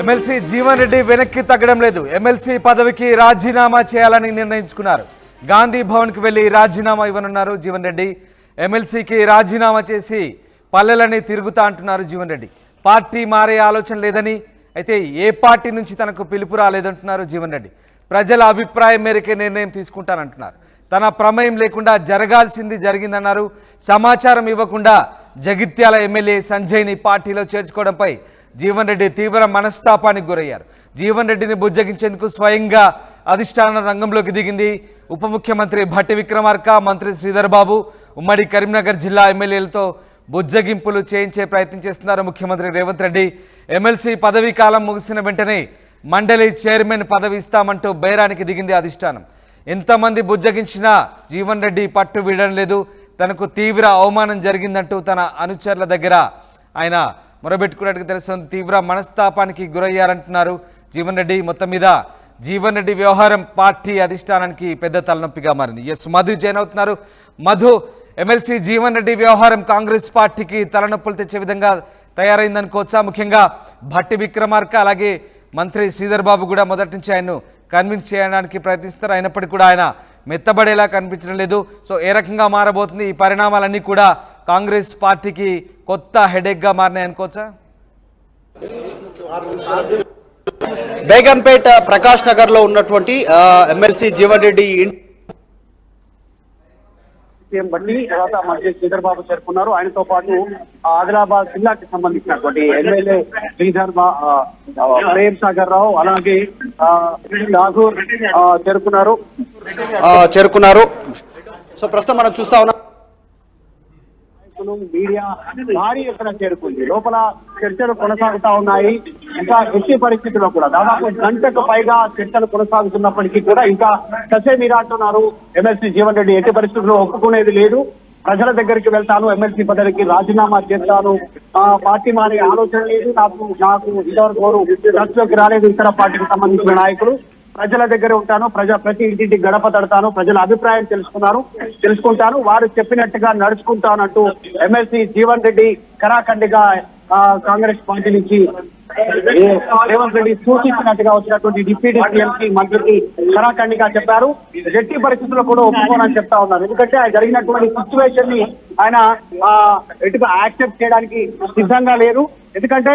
MLC Jeevan Reddy వెనక్కి తగ్గడం లేదు. ఎమ్మెల్సీ పదవికి రాజీనామా చేయాలని నిర్ణయించుకున్నారు. గాంధీ భవన్కి వెళ్లి రాజీనామా ఇవ్వనున్నారు జీవన్ రెడ్డి. ఎమ్మెల్సీకి రాజీనామా చేసి పల్లెలని తిరుగుతా అంటున్నారు జీవన్ రెడ్డి. పార్టీ మారే ఆలోచన లేదని, అయితే ఏ పార్టీ నుంచి తనకు పిలుపు రాలేదంటున్నారు జీవన్ రెడ్డి. ప్రజల అభిప్రాయం మేరకే నిర్ణయం తీసుకుంటానంటున్నారు. తన ప్రమేయం లేకుండా జరగాల్సింది జరిగిందన్నారు. సమాచారం ఇవ్వకుండా జగిత్యాల ఎమ్మెల్యే సంజయ్ని పార్టీలో చేర్చుకోవడంపై జీవన్ రెడ్డి తీవ్ర మనస్తాపానికి గురయ్యారు. జీవన్ రెడ్డిని బుజ్జగించేందుకు స్వయంగా అధిష్టానం రంగంలోకి దిగింది. ఉప ముఖ్యమంత్రి భట్టి విక్రమార్క, మంత్రి శ్రీధర్ బాబు ఉమ్మడి కరీంనగర్ జిల్లా ఎమ్మెల్యేలతో బుజ్జగింపులు చేయించే ప్రయత్నం చేస్తున్నారు ముఖ్యమంత్రి రేవంత్ రెడ్డి. ఎమ్మెల్సీ పదవీ కాలం ముగిసిన వెంటనే మండలి చైర్మన్ పదవి ఇస్తామంటూ బేరానికి దిగింది అధిష్టానం. ఎంతమంది బుజ్జగించినా జీవన్ రెడ్డి పట్టు వీడడం లేదు. తనకు తీవ్ర అవమానం జరిగిందంటూ తన అనుచరుల దగ్గర ఆయన మొరబెట్టుకున్నట్టుగా తెలుస్తుంది. తీవ్ర మనస్తాపానికి గురయ్యారంటున్నారు జీవన్ రెడ్డి. మొత్తం మీద జీవన్ రెడ్డి వ్యవహారం పార్టీ అధిష్టానానికి పెద్ద తలనొప్పిగా మారింది. ఎస్ మధు జాయిన్ అవుతున్నారు. మధు, ఎమ్మెల్సీ జీవన్ రెడ్డి వ్యవహారం కాంగ్రెస్ పార్టీకి తలనొప్పులు తెచ్చే విధంగా తయారైందనుకోవచ్చా? ముఖ్యంగా భట్టి విక్రమార్క అలాగే మంత్రి శ్రీధర్ బాబు కూడా మొదటి నుంచి ఆయన్ను కన్విన్స్ చేయడానికి ప్రయత్నిస్తారు. అయినప్పటికీ కూడా ఆయన మెత్తబడేలా కనిపించడం లేదు. సో ఏ రకంగా మారబోతుంది? ఈ పరిణామాలన్నీ కూడా కాంగ్రెస్ పార్టీకి కొత్త హెడేక్గా మారినాయి అనుకోవచ్చా? బేగంపేట ప్రకాష్ నగర్ లో ఉన్నటువంటి ఎమ్మెల్సీ జీవన్ రెడ్డి బట్టి తర్వాత మంత్రి శ్రీధర్ బాబు చేరుకున్నారు. ఆయనతో పాటు ఆదిలాబాద్ జిల్లాకి సంబంధించినటువంటి ఎమ్మెల్యే శ్రీధర్ ప్రేమ్ సాగర్ రావు అలాగే నాగూర్ చేరుకున్నారు. సో ప్రస్తుతం మనం చూస్తా ఉన్నాం మీడియా భారీ ఎత్తున చేరుకుంది. లోపల చర్చలు కొనసాగుతా ఉన్నాయి. ఇంకా ఎట్టి పరిస్థితుల్లో కూడా దాదాపు గంటకు పైగా చర్చలు కొనసాగుతున్నప్పటికీ కూడా ఇంకా ససేమిరాటున్నారు ఎమ్మెల్సీ జీవన్ రెడ్డి. ఎట్టి పరిస్థితుల్లో ఒప్పుకునేది లేదు. ప్రజల దగ్గరికి వెళ్తాను, ఎమ్మెల్సీ పదవికి రాజీనామా చేస్తాను, పార్టీ మారే ఆలోచన లేదు, నాకు ఇంతవరకు చర్చలోకి రాలేదు ఇతర పార్టీకి సంబంధించిన నాయకులు. ప్రజల దగ్గర ఉంటాను, ప్రతి ఇంటింటి గడప తడతాను, ప్రజల అభిప్రాయం తెలుసుకుంటాను, వారు చెప్పినట్టుగా నడుచుకుంటానంటూ ఎమ్మెల్సీ జీవన్ రెడ్డి కరాఖండిగా కాంగ్రెస్ పార్టీ నుంచి రేవంత్ రెడ్డి సూచించినట్టుగా వచ్చినటువంటి డిప్యూటీ సీఎంకి మంత్రికి కరాఖండిగా చెప్పారు. ఎట్టి పరిస్థితుల్లో కూడా ఒప్పుకోనని చెప్తా ఉన్నారు. ఎందుకంటే జరిగినటువంటి సిచ్యువేషన్ ని ఆయన ఎటుగా యాక్సెప్ట్ చేయడానికి సిద్ధంగా లేరు. ఎందుకంటే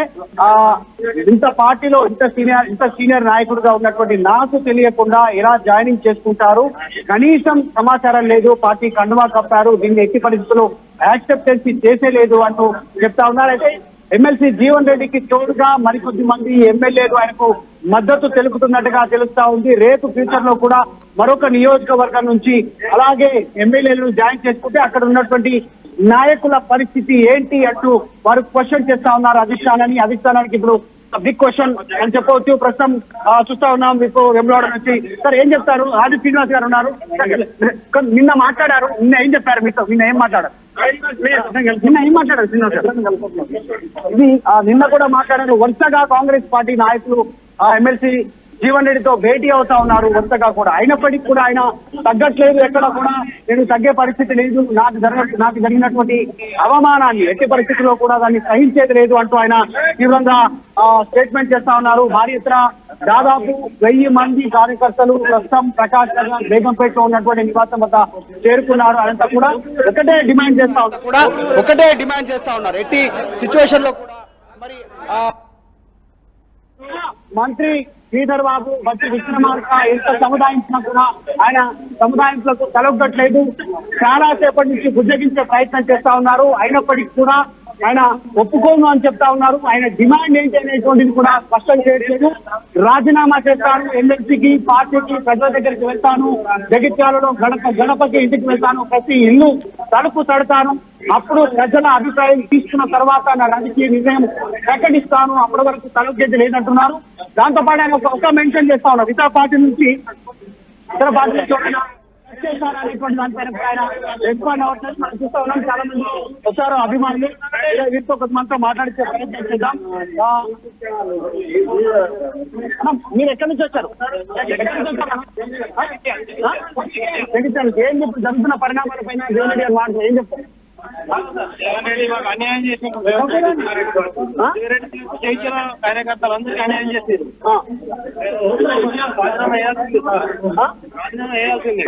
ఇంత పార్టీలో ఇంత సీనియర్ నాయకుడిగా ఉన్నటువంటి నాకు తెలియకుండా ఎలా జాయినింగ్ చేసుకుంటారు, కనీసం సమాచారం లేదు, పార్టీ కండువా కప్పారు, దీన్ని ఎట్టి పరిస్థితుల్లో యాక్సెప్టెన్సీ చేసేలేదు అంటూ చెప్తా ఉన్నారు. అయితే ఎమ్మెల్సీ జీవన్ రెడ్డికి తోడుగా మరికొద్ది మంది ఎమ్మెల్యేలు ఆయనకు మద్దతు తెలుపుతున్నట్టుగా తెలుస్తా ఉంది. రేపు ఫ్యూచర్ లో కూడా మరొక నియోజకవర్గం నుంచి అలాగే ఎమ్మెల్యేలను జాయిన్ చేసుకుంటే అక్కడ ఉన్నటువంటి నాయకుల పరిస్థితి ఏంటి అంటూ వారు క్వశ్చన్ చేస్తా ఉన్నారు అధిష్టానానికి. ఇప్పుడు బిగ్ క్వశ్చన్ అని చెప్పవచ్చు. ప్రస్తుతం చూస్తా ఉన్నాం మీకు వెంబడవాడ నుంచి. సార్ ఏం చెప్తారు? ఆది శ్రీనివాస్ గారు ఉన్నారు. నిన్న మాట్లాడారు, నిన్న ఏం చెప్పారు మీతో? నిన్న ఏం మాట్లాడారు శ్రీనివాస్ గారు? ఇది నిన్న కూడా మాట్లాడారు. వరుసగా కాంగ్రెస్ పార్టీ నాయకులు ఎమ్మెల్సీ జీవన్ రెడ్డితో భేటీ అవుతా ఉన్నారు వరుసగా కూడా. అయినప్పటికీ కూడా ఆయన తగ్గట్లేదు, ఎక్కడ కూడా నేను తగ్గే పరిస్థితి లేదు, నాకు జరిగినటువంటి అవమానాన్ని ఎట్టి పరిస్థితుల్లో కూడా దాన్ని సహించేది లేదు అంటూ ఆయన తీవ్రంగా స్టేట్మెంట్ చేస్తా ఉన్నారు. భారీ ఎత్తున దాదాపు 1000 మంది కార్యకర్తలు ప్రస్తుతం ప్రకాష్ నగర్ బేగంపేటలో ఉన్నటువంటి నివాసం వద్ద చేరుకున్నారు. అదంతా కూడా ఒకటే డిమాండ్ చేస్తా ఉన్నారు. ఎట్టి సిచ్యువేషన్ లో కూడా మరి మంత్రి శ్రీధర్ బాబు, భట్టి విక్రమార్క ఎంత సముదాయించినా కూడా ఆయన సముదాయింపులకు తలొగ్గట్లేదు. చాలా సేపటి నుంచి బుజ్జగించే ప్రయత్నం చేస్తా ఉన్నారు. అయినప్పటికీ కూడా ఆయన ఒప్పుకోను అని చెప్తా ఉన్నారు. ఆయన డిమాండ్ ఏంటి అనేటువంటిది కూడా స్పష్టం చేయట్లేదు. రాజీనామా చేస్తాను, ఎమ్మెల్సీకి, పార్టీకి, ప్రజల దగ్గరికి వెళ్తాను, జగిత్యాలలో గణపకి ఇంటికి వెళ్తాను, ప్రతి ఇల్లు తలుపు తడతాను, అప్పుడు ప్రజల అభిప్రాయం తీసుకున్న తర్వాత నా రాజకీయ నిర్ణయం ప్రకటిస్తాను, అప్పటి వరకు తలొగ్గేది లేదంటున్నారు. దాంతో పాటు ఆయన ఒక మెన్షన్ చేస్తా ఉన్నారు, ఇతర పార్టీ నుంచి అనేటువంటి దానిపైన ఆయన రెస్పాండ్ అవ్వట్లేదు. మనం చూస్తా ఉన్నాం, చాలా మంది వచ్చారు అభిమానులు. వీరితో కొంతమందితో మాట్లాడితే ప్రయత్నం చేద్దాం. మీరు ఎక్కడి నుంచి వచ్చారు? ఏం చెప్పి జరుగుతున్న పరిణామాల పైన జీవన్ రెడ్డి గారు మాట్లాడుతూ ఏం చెప్తారు? అన్యాయం చేసిన కార్యకర్తలందరికీ అన్యాయం చేశారు.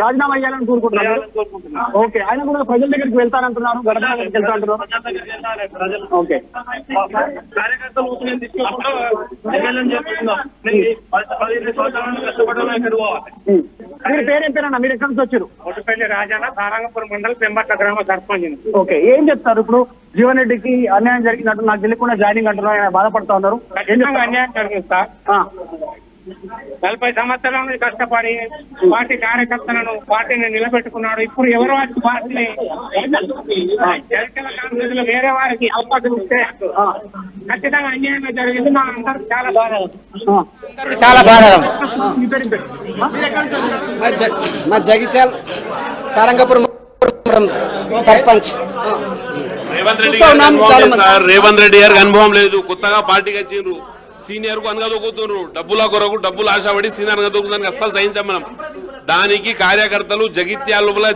రాజీనామా చేయాలని కోరుకుంటున్నారు. ఓకే, ఆయన కూడా ప్రజల దగ్గరికి వెళ్తానంటున్నారు, గడప దగ్గరికి వెళ్తా అంటున్నారు. ఓకే, కార్యకర్తలు తీసుకోకుండా ఎమ్మెల్యేని చేస్తున్నాం. 15 సంవత్సరాలు కష్టపడడం ఎక్కడ పోవాలి. మీరు పేరేం పేరన్నా, మీరు ఎక్కడి నుంచి వచ్చారు? ఒడ్డుపల్లి రాజాన సారంగపురం మండలం పెంబట్ల గ్రామ సర్పంచ్. ఓకే, ఏం చెప్తారు ఇప్పుడు? జీవన్ రెడ్డికి అన్యాయం జరిగినట్టు నాకు తెలియకుండా జాయినింగ్ అంటున్నారు, ఆయన బాధపడతా ఉన్నారు. అన్యాయం జరిగింది సార్. 40 సంవత్సరాల నుంచి కష్టపడి పార్టీ కార్యకర్తలను పార్టీని నిలబెట్టుకున్నాడు. ఇప్పుడు ఎవరు వచ్చి పార్టీని ఎన్నికల కాంగ్రెస్ వేరే వారికి అవకాశం ఇస్తే ఖచ్చితంగా అన్యాయంగా జరిగింది. మా అందరికి చాలా బాధ. చాలా బాధ. మీ పేరు ఏం పేరు? మా జగిత్యాల సారంగపురం సర్పంచ్. రేవంత్ రెడ్డి గారికి అనుభవం లేదు సార్. రేవంత్ రెడ్డి గారికి అనుభవం లేదు. కొత్తగా పార్టీకి వచ్చిండ్రు. సీనియర్ కు అనగదొక్కుతున్నారు. డబ్బుల కొరకు డబ్బులు ఆశపడి సీనియర్ అనగదొక్కుతానికి అస్సలు సహించాం మనం. దానికి కార్యకర్తలు జగిత్యాల లోపల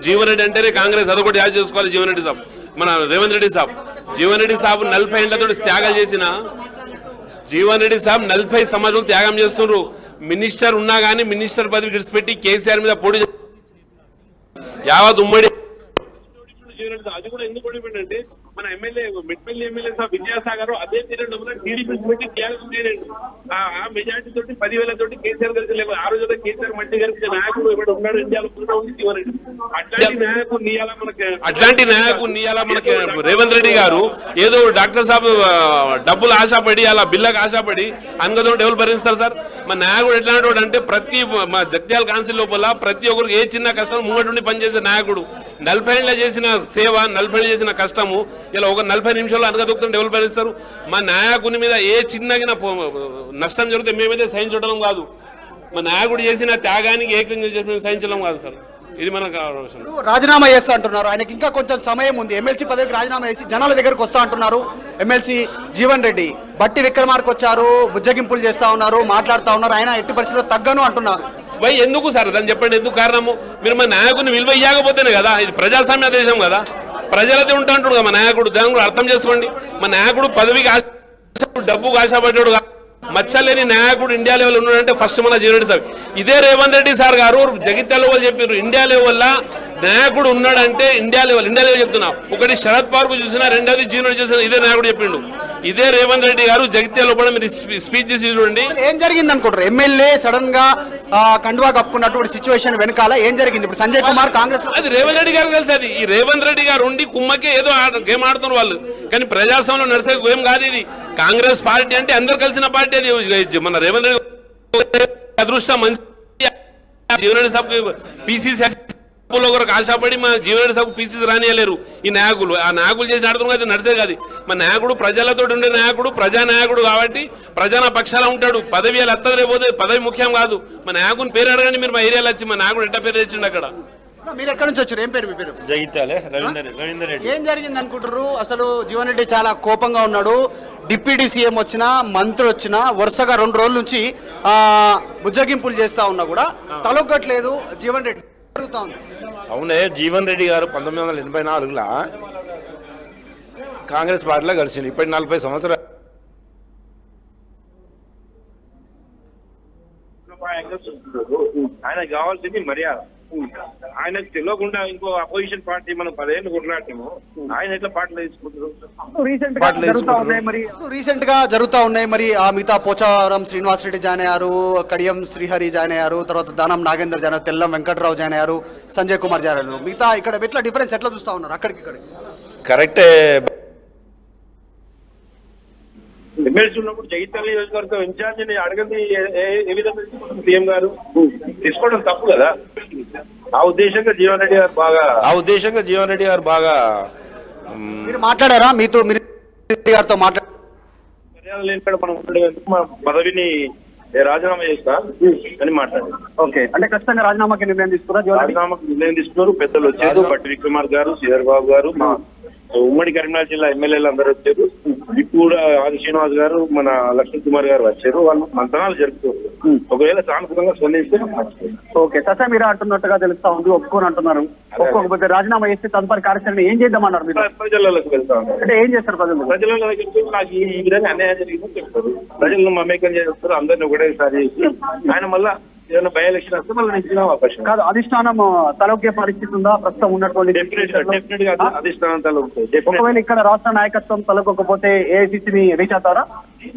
జీవన్ రెడ్డి అంటేనే కాంగ్రెస్ అదొకటి యాడ్ చేసుకోవాలి. జీవన్ రెడ్డి సాబ్, మన రేవంత్ రెడ్డి సాబ్, జీవన్ రెడ్డి సాబ్ 40 ఏళ్లతో త్యాగాలు చేసిన జీవన్ రెడ్డి సాబ్ 40 సంవత్సరాలు త్యాగం చేస్తున్నారు. మినిస్టర్ ఉన్నా గానీ మినిస్టర్ పదవి విడిచిపెట్టి కేసీఆర్ మీద పోటీ యావత్ ఉమ్మడి. అది కూడా ఎందుకు ఓడిపోయిందంటే మన ఎమ్మెల్యే మెట్పల్లి ఎమ్మెల్యే సాబ్ విజయసాగర్ అదే పీరియడ్ టీడీపీ పెట్టి ఆ మెజార్టీ తోటి 10,000 తోటి కేసీఆర్ గారికి లేవు. ఆ రోజు కేసీఆర్ మట్టి గారికి నాయకుడు ఎవరు ఉన్నాడు ఇండియాలో ఉంది జీవన్ రెడ్డి. అట్లాంటి నాయకుడు నీయాల మనకి రేవంత్ రెడ్డి గారు ఏదో డాక్టర్ సాబ్ డబ్బులు ఆశపడి అలా బిల్లకు ఆశపడి అనుగదో ఎవరు భరిస్తారు సార్? మా నాయకుడు ఎట్లాంటి అంటే ప్రతి మా జగిత్యాల కౌన్సిల్ లోపల ప్రతి ఒక్కరికి ఏ చిన్న కష్టం ముంగటుండి పనిచేసే నాయకుడు. 40 ఏళ్ళ చేసిన సేవ, 40 ఏళ్ళు చేసిన కష్టము ఇలా ఒక 40 నిమిషాల్లో అనగదొక్కుతుంటే ఎవరు భరిస్తారు? మా నాయకుని మీద ఏ చిన్నగిన నష్టం జరిగితే మేమైతే సహించడం కాదు. మా నాయకుడు చేసిన త్యాగానికి ఏకంగా చేసి సహించడం కాదు సార్. ఇది మనకు ఆలోచన. రాజీనామా చేస్తా అంటున్నారు. ఆయనకి ఇంకా కొంచెం సమయం ఉంది. ఎమ్మెల్సీ పదవికి రాజీనామా చేసి జనాల దగ్గరకు వస్తా అంటున్నారు ఎమ్మెల్సీ జీవన్ రెడ్డి. బట్టి విక్రమార్క వచ్చారు, బుజ్జగింపులు చేస్తా ఉన్నారు, మాట్లాడుతా ఉన్నారు. ఆయన ఎట్టి పరిస్థితుల్లో తగ్గను అంటున్నారు. ఎందుకు సార్ దాన్ని చెప్పండి, ఎందుకు కారణము? మీరు మా నాయకుడిని విలువ ఇవ్వకపోతేనే కదా. ఇది ప్రజాస్వామ్య దేశం కదా, ప్రజలతో ఉంటా అంటాడు కదా మా నాయకుడు. దాన్ని కూడా అర్థం చేసుకోండి. మా నాయకుడు పదవికి ఆశ, డబ్బుకు ఆశపడ్డాడు. మచ్చలేని నాయకుడు ఇండియా లెవెల్ ఉన్నాడంటే ఫస్ట్ మన జీవన్ రెడ్డి సార్. ఇదే రేవంత్ రెడ్డి సార్ గారు జగిత్యాల లెవెల్ చెప్పారు. ఇండియా లెవెల్ నాయకుడు ఉన్నాడంటే ఇండియా లెవెల్ చెప్తున్నా. ఒకటి శరద్ పవార్ కు చూసినా, రెండోది జీవన్ రెడ్డి చూసినా. ఇదే నాయకుడు చెప్పిండు. ఇదే రేవంత్ రెడ్డి గారు జగిత్యాల లోపల మీరు స్పీచ్ చేసి చూడండి. ఏం జరిగింది అనుకుంటారు? ఎమ్మెల్యే సడన్ గా కండువా కప్పుకున్నటువంటి సిచ్యువేషన్ వెనకాల ఏం జరిగింది? ఇప్పుడు సంజయ్ కుమార్ కాంగ్రెస్ అది రేవంత్ రెడ్డి గారు తెలుసు. అది ఈ రేవంత్ రెడ్డి గారు ఉండి కుమ్మకే ఏదో గేమ్ ఆడుతున్నారు వాళ్ళు. కానీ ప్రజాస్వామ్యంలో నడిసే గేమ్ కాదు ఇది. కాంగ్రెస్ పార్టీ అంటే అందరు కలిసిన పార్టీ. అది మన రేవంత్ రెడ్డి అదృష్టం మంచి. జీవన్ రెడ్డి సాబ్ పీసీసీ ఒకరికి ఆశపడి మా జీవన్ రెడ్డి సాబ్ పీసీసీ రానియలేరు ఈ నాయకులు. ఆ నాయకులు చేసి నడుతుంది కదా, నడిచే కాదు. మా నాయకుడు ప్రజలతో ఉండే నాయకుడు, ప్రజా నాయకుడు కాబట్టి ప్రజా పక్షాల ఉంటాడు. పదవి అలా ఎత్తది రేపోతే పదవి ముఖ్యం కాదు. మా నాయకుని పేరు అడగండి మీరు. మా ఏరియాలో వచ్చి మా నాయకుడు ఎట్ట పేరు తెచ్చిండు అక్కడ. మీరు ఎక్కడి నుంచి వచ్చారు? ఏం పేరు మీ పేరు? జగిత్యాలే రవీందర్ రెడ్డి. ఏం జరిగింది అనుకుంటారు? అసలు జీవన్ రెడ్డి చాలా కోపంగా ఉన్నాడు. డిప్యూటీ సీఎం వచ్చినా, మంత్రి వచ్చినా వరుసగా 2 రోజుల నుంచి బుజ్జగింపులు చేస్తా ఉన్నా కూడా తలొగ్గట్లేదు జీవన్ రెడ్డి. జరుగుతా ఉంది. అవునే, జీవన్ రెడ్డి గారు 1984లో కాంగ్రెస్ పార్టీలో కలిసింది. ఇప్పటి 40 సంవత్సరాలు ఆయనకు కావాల్సింది మర్యాద. ఆయనకు తెలియకుండా ఇంకో అపోజిషన్ పార్టీ మనం 10 ఏళ్ళు కొట్లాడతాము. ఆయన ఎట్లా పార్టీలో తీసుకుంటారు? రీసెంట్ గా జరుగుతా ఉన్నాయి. మరి ఆ మిగతా పోచారం శ్రీనివాస్ రెడ్డి జాయిన్ అయ్యారు, కడియం శ్రీహరి జాయిన్ అయ్యారు, తర్వాత దానం నాగేందర్ జాయిన్ అయ్యారు, తెల్లం వెంకట్రావు జాయిన్ అయ్యారు, సంజయ్ కుమార్ జాయిన్ అయ్యారు. మిగతా ఇక్కడ ఎట్లా డిఫరెన్స్ ఎట్లా చూస్తా ఉన్నారు అక్కడికి ఇక్కడికి? కరెక్టే. ఎమ్మెల్సీ ఉన్నప్పుడు జగిత్యాల నియోజకవర్గం ఇన్ఛార్జిని అడగండి ఏ విధంగా సీఎం గారు తీసుకోవడం తప్పు కదా. ఆ ఉద్దేశంగా జీవన్ రెడ్డి గారు బాగా మీరు మాట్లాడారా? మీతో మీరు గారితో మాట్లాడారు? మర్యాద లేని మనం మా పదవిని రాజీనామా చేస్తా అని మాట్లాడారు. ఓకే, అంటే ఖచ్చితంగా రాజీనామాకి నిర్ణయం తీసుకున్నారు. రాజీనామాకి నిర్ణయం తీసుకున్నారు. పెద్దలు వచ్చారు. బట్టి విక్రమార్క గారు, శ్రీధర్ బాబు గారు, మా ఉమ్మడి కరీంనగర్ జిల్లా ఎమ్మెల్యేలు అందరూ వచ్చారు. ఇప్పుడు ఆది శ్రీనివాస్ గారు, మన లక్ష్మణ్ కుమార్ గారు వచ్చారు. వాళ్ళు మంతనాలు జరుపుతారు. ఒకవేళ సానుకూలంగా స్పందిస్తే ఓకే, ససే మీరా అంటున్నట్టుగా తెలుస్తా ఉంది, ఒప్పుకొని అంటున్నారు. ఒప్పుకోకపోతే రాజీనామా చేస్తే తదుపరి కార్యాచరణ ఏం చేద్దామన్నారు మీరు? ప్రజలలోకి వెళ్తాం. అంటే ఏం చేస్తారు ప్రజలు? ప్రజలలో నాకు ఈ విధంగా అన్యాయం జరిగిందని చెప్తారు. ప్రజలను మమేకం చేస్తారు, అందరిని ఒకటేసారి. ఆయన మళ్ళా ఏదైనా బై ఎలక్షన్ వస్తే మళ్ళీ నిలిచిన అవకాశం కాదు. అధిష్టానం తలొక్కే పరిస్థితి ఉందా ప్రస్తుతం ఉన్నటువంటి? డెఫినెట్ గా అధిష్టానం తలొక్కుతాయి. ఒకవేళ ఇక్కడ రాష్ట్ర నాయకత్వం తలకొకపోతే ఏఐసిసిని రీచ్ అవుతారా?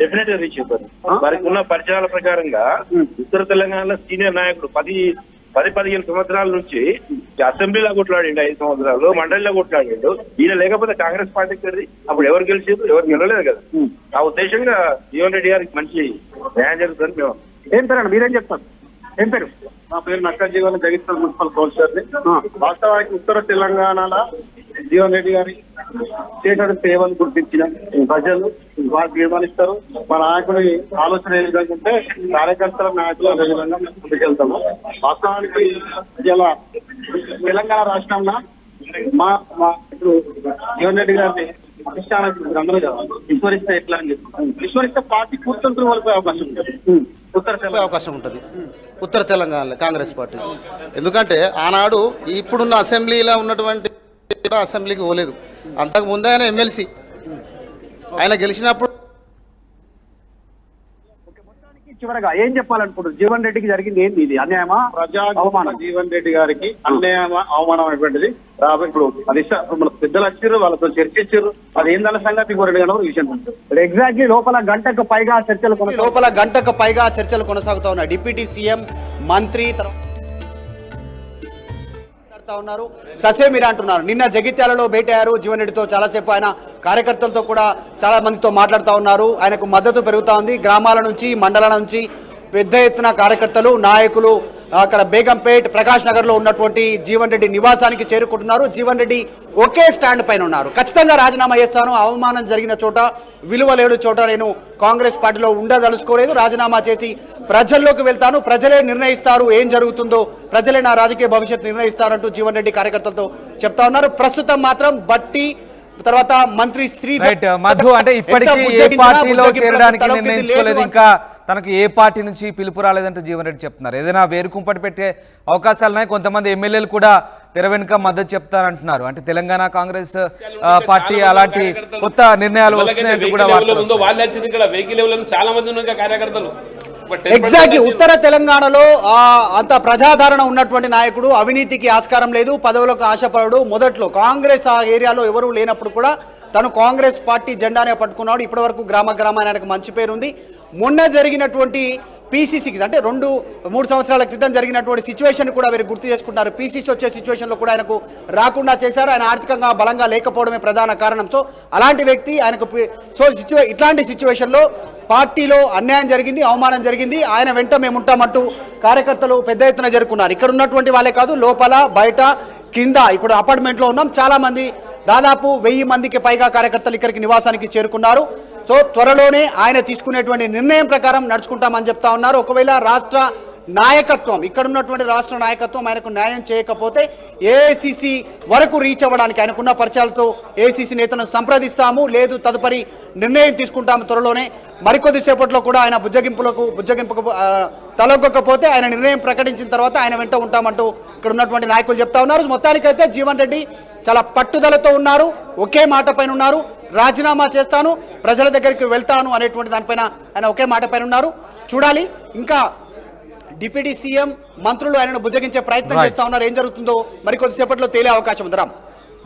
డెఫినెట్ గా రీచ్ అవుతారు. వారికి ఉన్న పరిచయాల ప్రకారంగా ఉత్తర తెలంగాణలో సీనియర్ నాయకుడు 10-15 సంవత్సరాల నుంచి అసెంబ్లీలో కొట్లాడిండు, 5 సంవత్సరాలు మండలిలో కొట్లాడిండు. ఈయన లేకపోతే కాంగ్రెస్ పార్టీకి అప్పుడు ఎవరు గెలిచారు? ఎవరు గెలవలేదు కదా. ఆ ఉద్దేశంగా జీవన్ రెడ్డి గారికి మంచి న్యాయం జరుగుతుంది. మేము ఏం పేరు? మీరేం చెప్తారు? ఏం పేరు? నా పేరు నక్క జీవన్, జగిత్యాల మున్సిపల్ కౌన్సిలర్ని. వాస్తవానికి ఉత్తర తెలంగాణలో జీవన్ రెడ్డి గారి చేసిన సేవలు గుర్తించిన ప్రజలు వారు తీర్మానిస్తారు. మా నాయకుడి ఆలోచన ఏ విధంగా ఉంటే కార్యకర్తల నాయకులు అదే విధంగా మేము ముందుకెళ్తాము. వాస్తవానికి ఇలా తెలంగాణ రాష్ట్రంలో మా ఇప్పుడు జీవన్ రెడ్డి గారిని అధిష్టానానికి అందరూ విస్మరిస్తే ఎట్లా అని చెప్పి విస్మరిస్తే పార్టీ కూర్చొని వాళ్ళపై అవకాశం ఉంటుంది. అవకాశం ఉంటుంది ఉత్తర తెలంగాణలో కాంగ్రెస్ పార్టీ. ఎందుకంటే ఆనాడు ఇప్పుడున్న అసెంబ్లీలో ఉన్నటువంటి అసెంబ్లీకి పోలేదు. అంతకు ముందే ఆయన ఎమ్మెల్సీ, ఆయన గెలిచినప్పుడు. చివరగా ఏం చెప్పాలనుకుంటారు? జీవన్ రెడ్డికి జరిగింది ఏంది? ఇది అన్యాయమా, అవమానం? జీవన్ రెడ్డి గారికి అన్యాయం, అవమానం అనేటువంటిది ఇప్పుడు మన పెద్దలు వచ్చారు, వాళ్ళతో చర్చించారు. అది ఏందన్న సంగతి ఇంకో 2 గంటల విషయం ఉంటుంది. ఎగ్జాక్ట్లీ లోపల గంటకు పైగా చర్చలు కొనసాగుతా ఉన్నాయి. డిప్యూటీ సీఎం, మంత్రి ఉన్నారు, ససే మీరా అంటున్నారు. నిన్న జగిత్యాలలో భేటీ అయ్యారు జీవన్ రెడ్డితో. చాలాసేపు ఆయన కార్యకర్తలతో కూడా చాలా మందితో మాట్లాడుతూ ఉన్నారు. ఆయనకు మద్దతు పెరుగుతూ ఉంది. గ్రామాల నుంచి, మండలాల నుంచి పెద్ద ఎత్తున కార్యకర్తలు, నాయకులు అక్కడ బేగంపేట్, ప్రకాష్ నగర్ లో ఉన్నటువంటి జీవన్ రెడ్డి నివాసానికి చేరుకుంటున్నారు. జీవన్ రెడ్డి ఒకే స్టాండ్ పైన ఉన్నారు. ఖచ్చితంగా రాజీనామా చేస్తాను, అవమానం జరిగిన చోట, విలువ లేని చోట నేను కాంగ్రెస్ పార్టీలో ఉండదలుచుకోలేదు, రాజీనామా చేసి ప్రజల్లోకి వెళ్తాను, ప్రజలే నిర్ణయిస్తారు ఏం జరుగుతుందో, ప్రజలే నా రాజకీయ భవిష్యత్తు నిర్ణయిస్తారంటూ జీవన్ రెడ్డి కార్యకర్తలతో చెప్తా ఉన్నారు. ప్రస్తుతం మాత్రం బట్టి తర్వాత మంత్రి మధు అంటే ఇప్పటికీ ఏ పార్టీలో చేరడానికి నిర్ణయించుకోలేదు, ఇంకా తనకు ఏ పార్టీ నుంచి పిలుపు రాలేదంటూ జీవన్ రెడ్డి చెప్తున్నారు. ఏదైనా వేరుకుంపటి పెట్టే అవకాశాలున్నాయి. కొంతమంది ఎమ్మెల్యేలు కూడా తెర వెనుక మద్దతు చెప్తారంటున్నారు. అంటే తెలంగాణ కాంగ్రెస్ పార్టీ అలాంటి కొత్త నిర్ణయాలు వస్తున్నాయంటూ కూడా చాలా మంది ఉన్నారు కార్యకర్తలు. ఎగ్జాక్ట్లీ ఉత్తర తెలంగాణలో అంత ప్రజాదరణ ఉన్నటువంటి నాయకుడు, అవినీతికి ఆస్కారం లేదు, పదవులకు ఆశపడడు. మొదట్లో కాంగ్రెస్ ఆ ఏరియాలో ఎవరూ లేనప్పుడు కూడా తను కాంగ్రెస్ పార్టీ జెండానే పట్టుకున్నాడు. ఇప్పటి వరకు గ్రామానికి ఆయనకు మంచి పేరుంది. మొన్న జరిగినటువంటి పీసీసీకి అంటే 2-3 సంవత్సరాల క్రితం జరిగినటువంటి సిచ్యువేషన్ కూడా వీరు గుర్తు చేసుకుంటారు. పీసీసీ వచ్చే సిచ్యువేషన్లో కూడా ఆయనకు రాకుండా చేశారు. ఆయన ఆర్థికంగా బలంగా లేకపోవడమే ప్రధాన కారణం. సో అలాంటి వ్యక్తి ఆయనకు ఇట్లాంటి సిచ్యువేషన్లో పార్టీలో అన్యాయం జరిగింది, అవమానం జరిగింది, ఆయన వెంట మేము ఉంటామంటూ కార్యకర్తలు పెద్ద ఎత్తున జరుపుకున్నారు. ఇక్కడ ఉన్నటువంటి వాళ్ళే కాదు, లోపల బయట కింద ఇప్పుడు అపార్ట్మెంట్లో ఉన్నాం, చాలా మంది దాదాపు 1000 మందికి పైగా కార్యకర్తలు ఇక్కడికి నివాసానికి చేరుకున్నారు. సో త్వరలోనే ఆయన తీసుకునేటువంటి నిర్ణయం ప్రకారం నడుచుకుంటామని చెప్తా ఉన్నారు. ఒకవేళ రాష్ట్ర నాయకత్వం, ఇక్కడ ఉన్నటువంటి రాష్ట్ర నాయకత్వం ఆయనకు న్యాయం చేయకపోతే ఏఐసిసి వరకు రీచ్ అవ్వడానికి ఆయనకున్న పరిచయాలతో ఏఐసిసి నేతను సంప్రదిస్తాము, లేదు తదుపరి నిర్ణయం తీసుకుంటాము త్వరలోనే. మరికొద్దిసేపట్లో కూడా ఆయన బుజ్జగింపుకు తలొగ్గకపోతే ఆయన నిర్ణయం ప్రకటించిన తర్వాత ఆయన వెంట ఉంటామంటూ ఇక్కడ ఉన్నటువంటి నాయకులు చెప్తా ఉన్నారు. మొత్తానికైతే జీవన్ రెడ్డి చాలా పట్టుదలతో ఉన్నారు, ఒకే మాట పైన ఉన్నారు. రాజీనామా చేస్తాను, ప్రజల దగ్గరికి వెళ్తాను అనేటువంటి దానిపైన ఆయన ఒకే మాట పైన ఉన్నారు. చూడాలి, ఇంకా డిప్యూటీ సీఎం, మంత్రులు ఆయనను బుజ్జగించే ప్రయత్నం చేస్తా ఉన్నారు. ఏం జరుగుతుందో మరికొద్దిసేపట్లో తేలే అవకాశం ఉంది. Ram,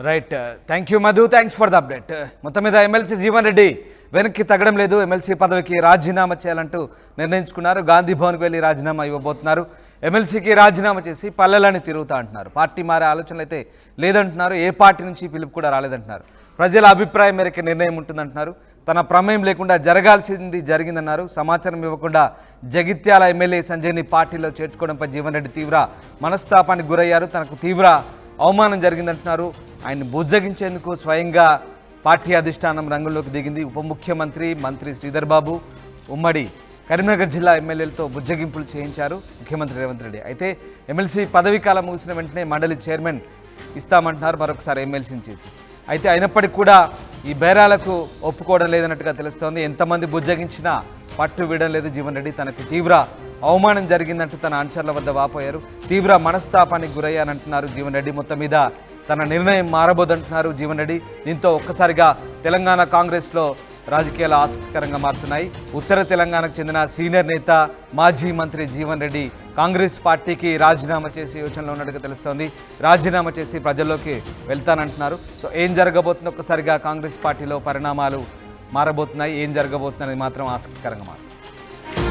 right, thank you Madhu, thanks for the update. మొత్తం మీద ఎమ్మెల్సీ జీవన్ రెడ్డి వెనక్కి తగ్గడం లేదు, ఎమ్మెల్సీ పదవికి రాజీనామా చేయాలంటూ నిర్ణయించుకున్నారు. గాంధీ భవన్కి వెళ్ళి రాజీనామా ఇవ్వబోతున్నారు. ఎమ్మెల్సీకి రాజీనామా చేసి పల్లెలని తిరుగుతా అంటున్నారు. పార్టీ మారే ఆలోచనలు అయితే లేదంటున్నారు. ఏ పార్టీ నుంచి పిలుపు కూడా రాలేదంటున్నారు. ప్రజల అభిప్రాయం మేరకు నిర్ణయం ఉంటుందంటున్నారు. తన ప్రమేయం లేకుండా జరగాల్సింది జరిగిందన్నారు. సమాచారం ఇవ్వకుండా జగిత్యాల ఎమ్మెల్యే సంజయ్ని పార్టీలో చేర్చుకోవడంపై జీవన్ రెడ్డి తీవ్ర మనస్తాపానికి గురయ్యారు. తనకు తీవ్ర అవమానం జరిగిందంటున్నారు. ఆయన్ని బుజ్జగించేందుకు స్వయంగా పార్టీ అధిష్టానం రంగంలోకి దిగింది. ఉప ముఖ్యమంత్రి మంత్రి శ్రీధర్ బాబు, ఉమ్మడి కరీంనగర్ జిల్లా ఎమ్మెల్యేలతో బుజ్జగింపులు చేయించారు ముఖ్యమంత్రి రేవంత్ రెడ్డి. అయితే ఎమ్మెల్సీ పదవీ కాలం ముగిసిన వెంటనే మండలి చైర్మన్ ఇస్తామంటున్నారు. మరొకసారి ఎమ్మెల్సీని చేసి అయితే అయినప్పటికీ కూడా ఈ బేరాలకు ఒప్పుకోవడం లేదన్నట్టుగా తెలుస్తోంది. ఎంతమంది బుజ్జగించినా పట్టు వీడడం లేదు జీవన్ రెడ్డి. తనకు తీవ్ర అవమానం జరిగిందంటూ తన అనుచరుల వద్ద వాపోయారు. తీవ్ర మనస్తాపానికి గురయ్యానంటున్నారు జీవన్ రెడ్డి. మొత్తం మీద తన నిర్ణయం మారబోదంటున్నారు జీవన్ రెడ్డి. దీంతో ఒక్కసారిగా తెలంగాణ కాంగ్రెస్లో రాజకీయాలు ఆసక్తికరంగా మారుతున్నాయి. ఉత్తర తెలంగాణకు చెందిన సీనియర్ నేత మాజీ మంత్రి జీవన్ రెడ్డి కాంగ్రెస్ పార్టీకి రాజీనామా చేసే యోచనలో ఉన్నట్టుగా తెలుస్తోంది. రాజీనామా చేసి ప్రజల్లోకి వెళ్తానంటున్నారు. సో ఏం జరగబోతుందో ఒక్కసారిగా కాంగ్రెస్ పార్టీలో పరిణామాలు మారబోతున్నాయి. ఏం జరగబోతుందనేది మాత్రం ఆసక్తికరంగా మారుతుంది.